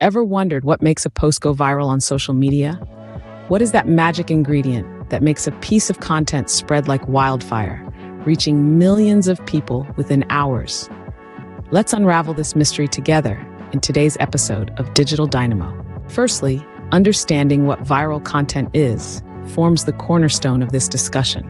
Ever wondered what makes a post go viral on social media? What is that magic ingredient that makes a piece of content spread like wildfire, reaching millions of people within hours? Let's unravel this mystery together in today's episode of Digital Dynamo. Firstly, understanding what viral content is forms the cornerstone of this discussion.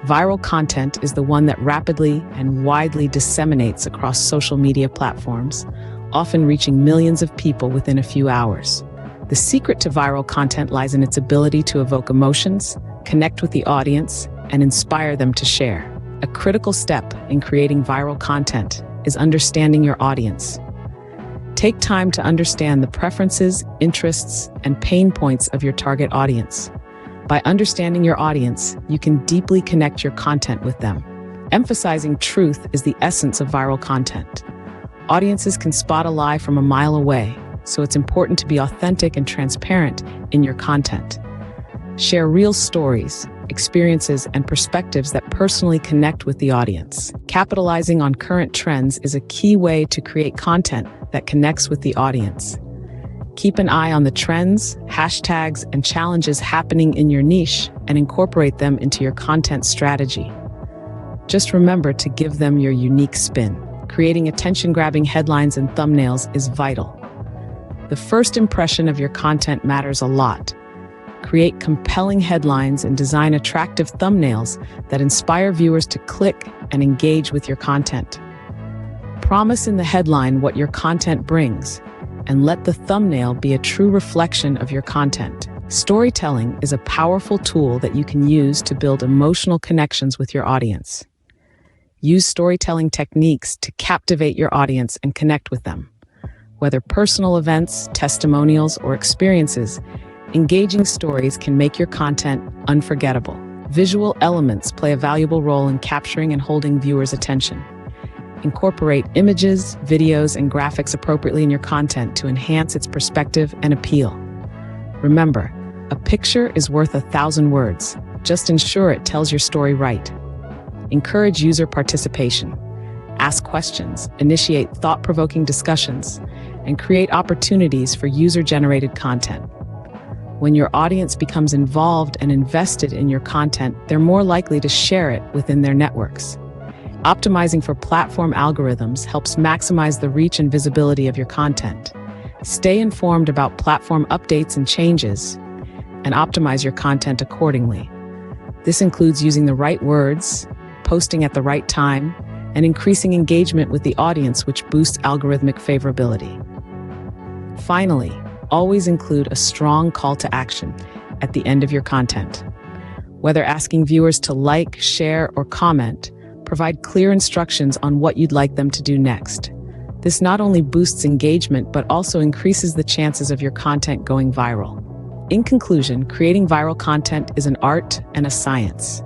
Viral content is the one that rapidly and widely disseminates across social media platforms, often reaching millions of people within a few hours. The secret to viral content lies in its ability to evoke emotions, connect with the audience, and inspire them to share. A critical step in creating viral content is understanding your audience. Take time to understand the preferences, interests, and pain points of your target audience. By understanding your audience, you can deeply connect your content with them. Emphasizing truth is the essence of viral content. Audiences can spot a lie from a mile away, so it's important to be authentic and transparent in your content. Share real stories, experiences, and perspectives that personally connect with the audience. Capitalizing on current trends is a key way to create content that connects with the audience. Keep an eye on the trends, hashtags, and challenges happening in your niche and incorporate them into your content strategy. Just remember to give them your unique spin. Creating attention-grabbing headlines and thumbnails is vital. The first impression of your content matters a lot. Create compelling headlines and design attractive thumbnails that inspire viewers to click and engage with your content. Promise in the headline what your content brings, and let the thumbnail be a true reflection of your content. Storytelling is a powerful tool that you can use to build emotional connections with your audience. Use storytelling techniques to captivate your audience and connect with them. Whether personal events, testimonials, or experiences, engaging stories can make your content unforgettable. Visual elements play a valuable role in capturing and holding viewers' attention. Incorporate images, videos, and graphics appropriately in your content to enhance its perspective and appeal. Remember, a picture is worth 1,000 words. Just ensure it tells your story right. Encourage user participation. Ask questions, initiate thought-provoking discussions, and create opportunities for user-generated content. When your audience becomes involved and invested in your content, they're more likely to share it within their networks. Optimizing for platform algorithms helps maximize the reach and visibility of your content. Stay informed about platform updates and changes, and optimize your content accordingly. This includes using the right words, posting at the right time, and increasing engagement with the audience, which boosts algorithmic favorability. Finally, always include a strong call to action at the end of your content. Whether asking viewers to like, share, or comment, provide clear instructions on what you'd like them to do next. This not only boosts engagement, but also increases the chances of your content going viral. In conclusion, creating viral content is an art and a science.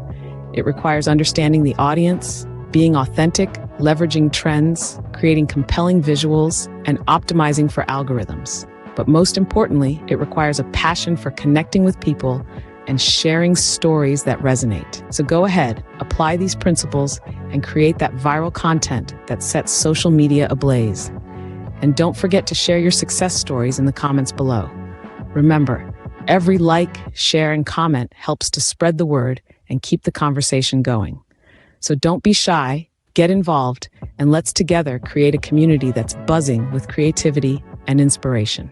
It requires understanding the audience, being authentic, leveraging trends, creating compelling visuals, and optimizing for algorithms. But most importantly, it requires a passion for connecting with people and sharing stories that resonate. So go ahead, apply these principles, and create that viral content that sets social media ablaze. And don't forget to share your success stories in the comments below. Remember, every like, share, and comment helps to spread the word and keep the conversation going. So don't be shy, get involved, and let's together create a community that's buzzing with creativity and inspiration.